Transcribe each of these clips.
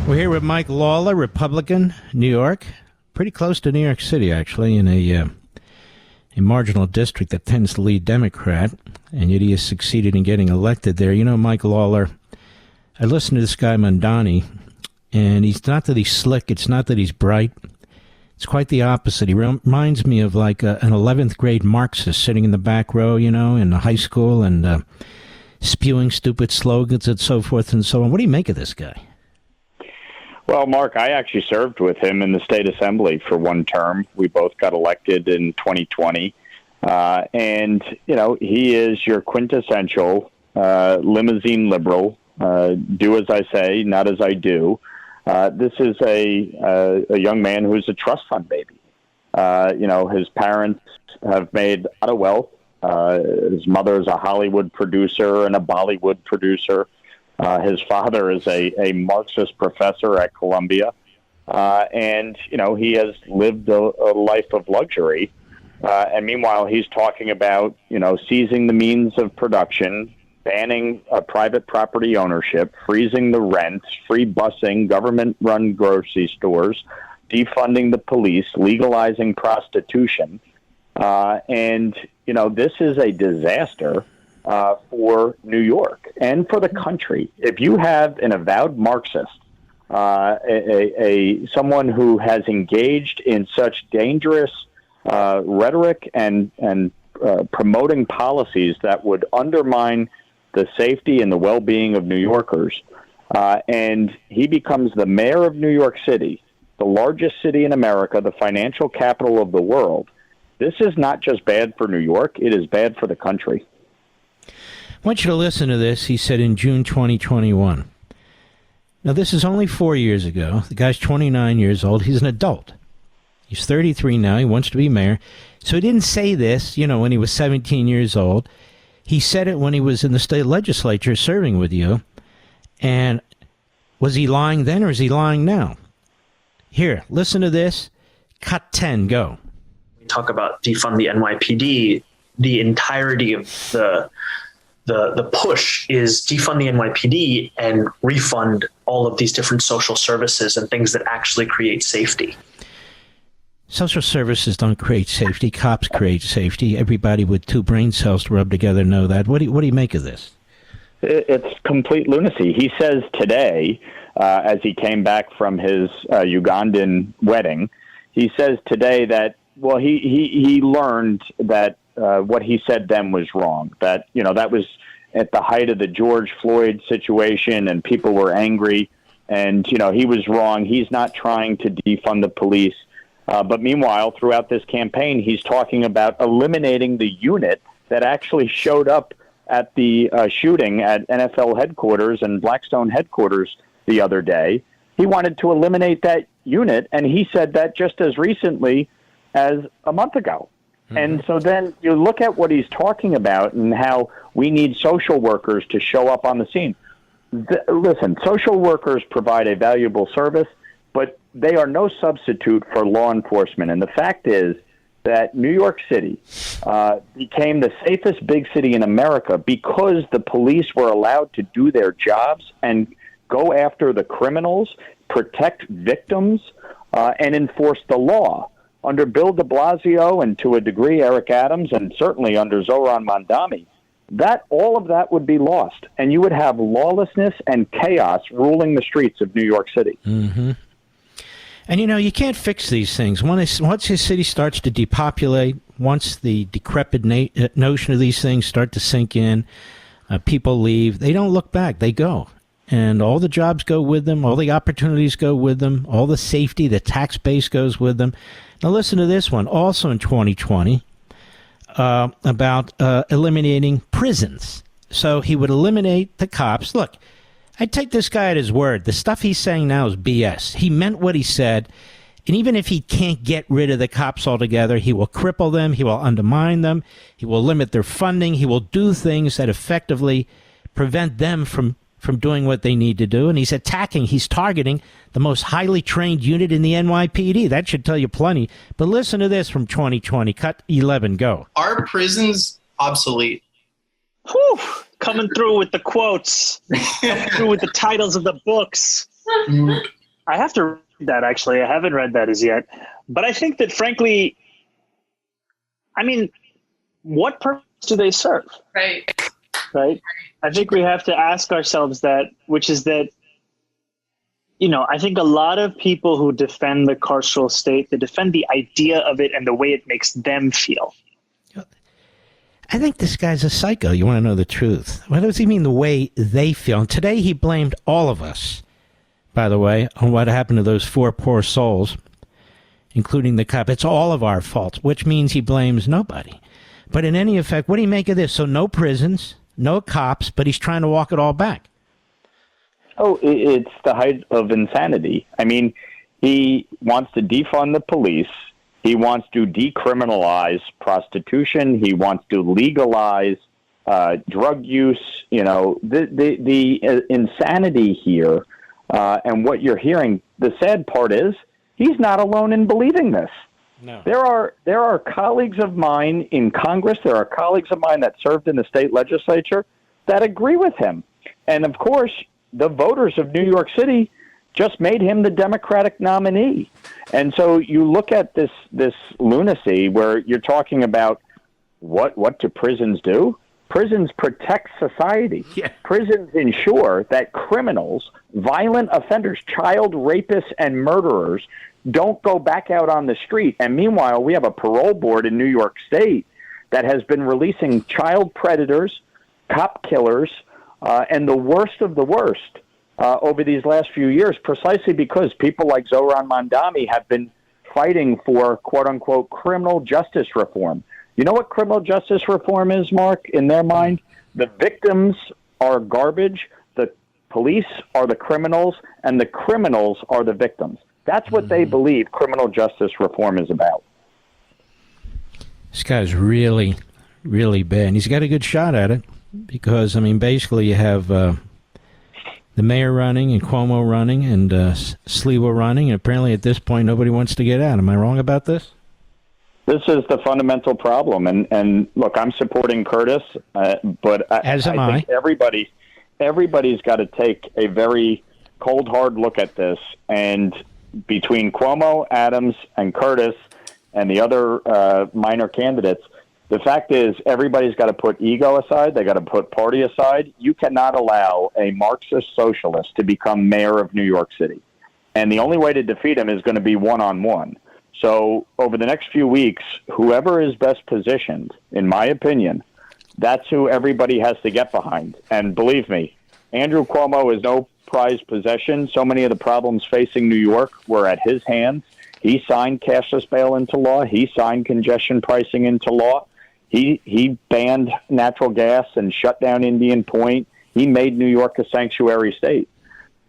We're here with Mike Lawler, Republican, New York. Pretty close to New York City, actually, in a marginal district that tends to lead Democrat, and yet he has succeeded in getting elected there. You know, Mike Lawler, I listened to this guy, Mamdani, and it's not that he's slick, it's not that he's bright. It's quite the opposite. He reminds me of like an 11th grade Marxist sitting in the back row, you know, in high school and spewing stupid slogans and so forth and so on. What do you make of this guy? Well, Mark, I actually served with him in the state assembly for one term. We both got elected in 2020. And, you know, he is your quintessential limousine liberal. Do as I say, not as I do. This is a young man who's a trust fund baby. You know, his parents have made a lot of wealth. His mother is a Hollywood producer and a Bollywood producer. His father is a Marxist professor at Columbia. And, you know, he has lived a life of luxury. And meanwhile, he's talking about, you know, seizing the means of production, banning private property ownership, freezing the rent, free busing, government-run grocery stores, defunding the police, legalizing prostitution. And, you know, this is a disaster for New York and for the country. If you have an avowed Marxist, someone who has engaged in such dangerous rhetoric and promoting policies that would undermine the safety and the well-being of New Yorkers, and he becomes the mayor of New York City, the largest city in America, the financial capital of the world, this is not just bad for New York, it is bad for the country. I want you to listen to this, he said in June 2021. Now, this is only 4 years ago. The guy's 29 years old. He's an adult. He's 33 now. He wants to be mayor. So he didn't say this, you know, when he was 17 years old. He said it when he was in the state legislature serving with you. And was he lying then or is he lying now? Here, listen to this. Cut 10, go. We talk about defund the NYPD. The entirety of the push is defund the NYPD and refund all of these different social services and things that actually create safety. Social services don't create safety. Cops create safety. Everybody with two brain cells to rub together know that. What do you make of this? It's complete lunacy. He says today, as he came back from his Ugandan wedding, he says today that, well, he learned that what he said then was wrong. That, you know, that was at the height of the George Floyd situation and people were angry. And, you know, he was wrong. He's not trying to defund the police. But meanwhile, throughout this campaign, he's talking about eliminating the unit that actually showed up at the shooting at NFL headquarters and Blackstone headquarters the other day. He wanted to eliminate that unit, and he said that just as recently as a month ago. Mm-hmm. And so then you look at what he's talking about and how we need social workers to show up on the scene. Listen, social workers provide a valuable service, but they are no substitute for law enforcement. And the fact is that New York City became the safest big city in America because the police were allowed to do their jobs and go after the criminals, protect victims, and enforce the law. Under Bill de Blasio and to a degree Eric Adams and certainly under Zoran Mamdani, all of that would be lost. And you would have lawlessness and chaos ruling the streets of New York City. Mm-hmm. And, you know, you can't fix these things. Once your city starts to depopulate, once the decrepit notion of these things start to sink in, people leave. They don't look back. They go. And all the jobs go with them. All the opportunities go with them. All the safety, the tax base goes with them. Now, listen to this one. Also in 2020, about eliminating prisons. So he would eliminate the cops. Look, I take this guy at his word. The stuff he's saying now is BS. He meant what he said. And even if he can't get rid of the cops altogether, he will cripple them. He will undermine them. He will limit their funding. He will do things that effectively prevent them from doing what they need to do. And he's targeting the most highly trained unit in the NYPD. That should tell you plenty. But listen to this from 2020. Cut 11, go. Are prisons obsolete? Whew. Coming through with the quotes, coming through with the titles of the books. I have to read that, actually. I haven't read that as yet. But I think that, frankly, I mean, what purpose do they serve? Right? I think we have to ask ourselves that, which is that, I think a lot of people who defend the carceral state, they defend the idea of it and the way it makes them feel. I think this guy's a psycho. You want to know the truth. What does he mean the way they feel? And today he blamed all of us, by the way, on what happened to those 4 poor souls, including the cop. It's all of our fault, which means he blames nobody. But in any effect, what do you make of this? So no prisons, no cops, but he's trying to walk it all back. Oh, it's the height of insanity. I mean, he wants to defund the police. He wants to decriminalize prostitution. He wants to legalize drug use. The insanity here, and what you're hearing. The sad part is he's not alone in believing this. No. There are colleagues of mine in Congress. There are colleagues of mine that served in the state legislature that agree with him. And of course, the voters of New York City just made him the Democratic nominee. And so you look at this lunacy where you're talking about what do prisons do? Prisons protect society. Yeah. Prisons ensure that criminals, violent offenders, child rapists, and murderers don't go back out on the street. And meanwhile, we have a parole board in New York State that has been releasing child predators, cop killers, and the worst of the worst over these last few years, precisely because people like Zohran Mamdani have been fighting for, quote-unquote, criminal justice reform. You know what criminal justice reform is, Mark, in their mind? The victims are garbage, the police are the criminals, and the criminals are the victims. That's what they believe criminal justice reform is about. This guy's really, really bad. And he's got a good shot at it because, basically you have the mayor running and Cuomo running and Sliwa running. And apparently at this point, nobody wants to get out. Am I wrong about this? This is the fundamental problem. And look, I'm supporting Curtis, but I think everybody's got to take a very cold, hard look at this. And between Cuomo, Adams, and Curtis and the other minor candidates, the fact is everybody's got to put ego aside. They got to put party aside. You cannot allow a Marxist socialist to become mayor of New York City. And the only way to defeat him is going to be one-on-one. So over the next few weeks, whoever is best positioned, in my opinion, that's who everybody has to get behind. And believe me, Andrew Cuomo is no prized possession. So many of the problems facing New York were at his hands. He signed cashless bail into law. He signed congestion pricing into law. He banned natural gas and shut down Indian Point. He made New York a sanctuary state.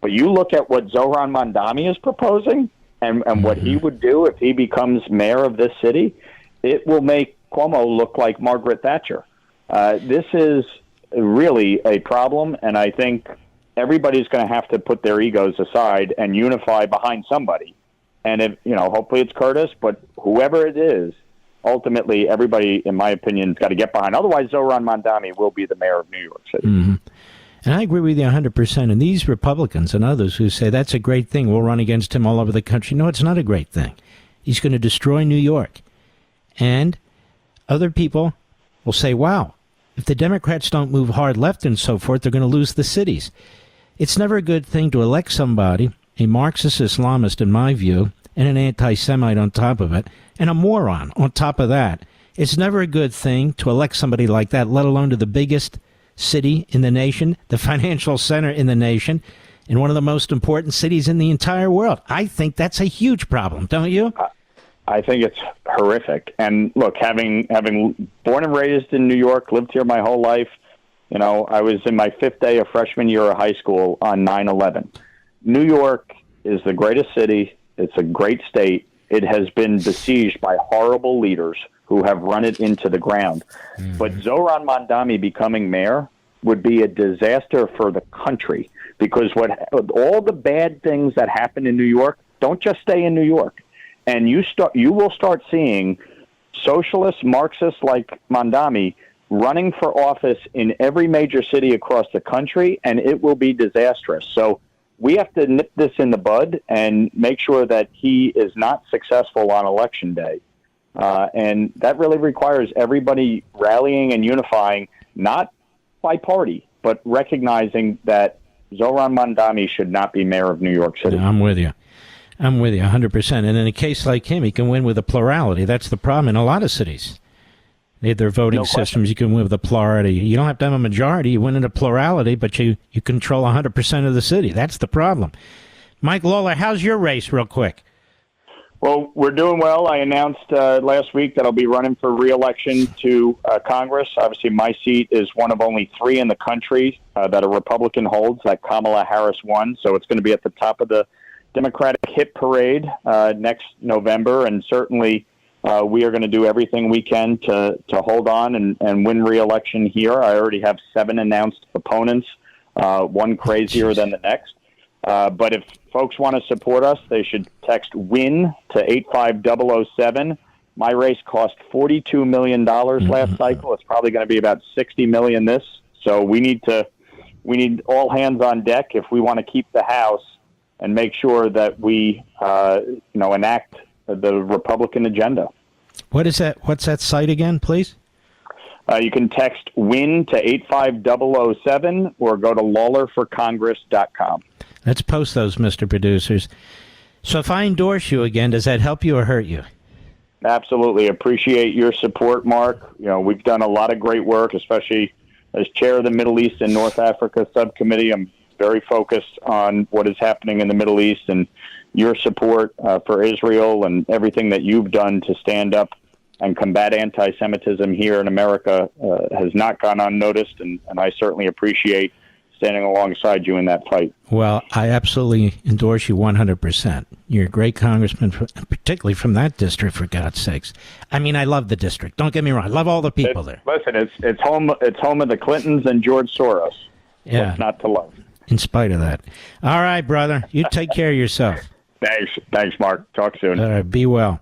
But you look at what Zohran Mamdani is proposing and what he would do if he becomes mayor of this city, it will make Cuomo look like Margaret Thatcher. This is really a problem, and I think everybody's going to have to put their egos aside and unify behind somebody. And if, hopefully it's Curtis, but whoever it is, ultimately everybody, in my opinion, has got to get behind. Otherwise, Zohran Mamdani will be the mayor of New York City. Mm-hmm. And I agree with you 100%. And these Republicans and others who say that's a great thing, we'll run against him all over the country. No, it's not a great thing. He's going to destroy New York. And other people will say, wow, if the Democrats don't move hard left and so forth, they're going to lose the cities. It's never a good thing to elect somebody, a Marxist Islamist in my view, and an anti-Semite on top of it, and a moron on top of that. It's never a good thing to elect somebody like that, let alone to the biggest city in the nation, the financial center in the nation, in one of the most important cities in the entire world. I think that's a huge problem, don't you? I think it's horrific. And look, having born and raised in New York, lived here my whole life, I was in my 5th day of freshman year of high school on 9/11. New York is the greatest city. It's a great state. It has been besieged by horrible leaders who have run it into the ground. Mm-hmm. But Zohran Mamdani becoming mayor would be a disaster for the country because all the bad things that happen in New York don't just stay in New York. And you will start seeing socialists, Marxists like Mamdani running for office in every major city across the country, and it will be disastrous. So we have to nip this in the bud and make sure that he is not successful on Election Day. And that really requires everybody rallying and unifying, not by party, but recognizing that Zohran Mamdani should not be mayor of New York City. I'm with you. I'm with you 100%. And in a case like him, he can win with a plurality. That's the problem in a lot of cities. Their voting systems, you can win with a plurality. You don't have to have a majority. You win in a plurality, but you control 100% of the city. That's the problem. Mike Lawler, how's your race real quick? Well, we're doing well. I announced last week that I'll be running for re-election to Congress. Obviously, my seat is one of only 3 in the country that a Republican holds, that Kamala Harris won. So it's going to be at the top of the Democratic hit parade next November. And certainly we are going to do everything we can to hold on and win re-election here. I already have 7 announced opponents, one crazier than the next. But if folks want to support us, they should text WIN to 85007. My race cost $42 million last cycle. It's probably going to be about $60 million this. So we need all hands on deck if we want to keep the House and make sure that we enact the Republican agenda. What is that? What's that site again, please? You can text WIN to 85007 or go to lawlerforcongress.com. Let's post those, Mr. Producers. So if I endorse you again, does that help you or hurt you? Absolutely. Appreciate your support, Mark. We've done a lot of great work, especially as chair of the Middle East and North Africa subcommittee. I'm very focused on what is happening in the Middle East, and your support for Israel and everything that you've done to stand up and combat anti-Semitism here in America has not gone unnoticed, and I certainly appreciate standing alongside you in that fight. Well, I absolutely endorse you 100%. You're a great congressman, particularly from that district, for God's sakes. I mean, I love the district. Don't get me wrong. I love all the people there. Listen, it's home of the Clintons and George Soros. Yeah. What's not to love? In spite of that. All right, brother. You take care of yourself. Thanks, Mark. Talk soon. All right, be well.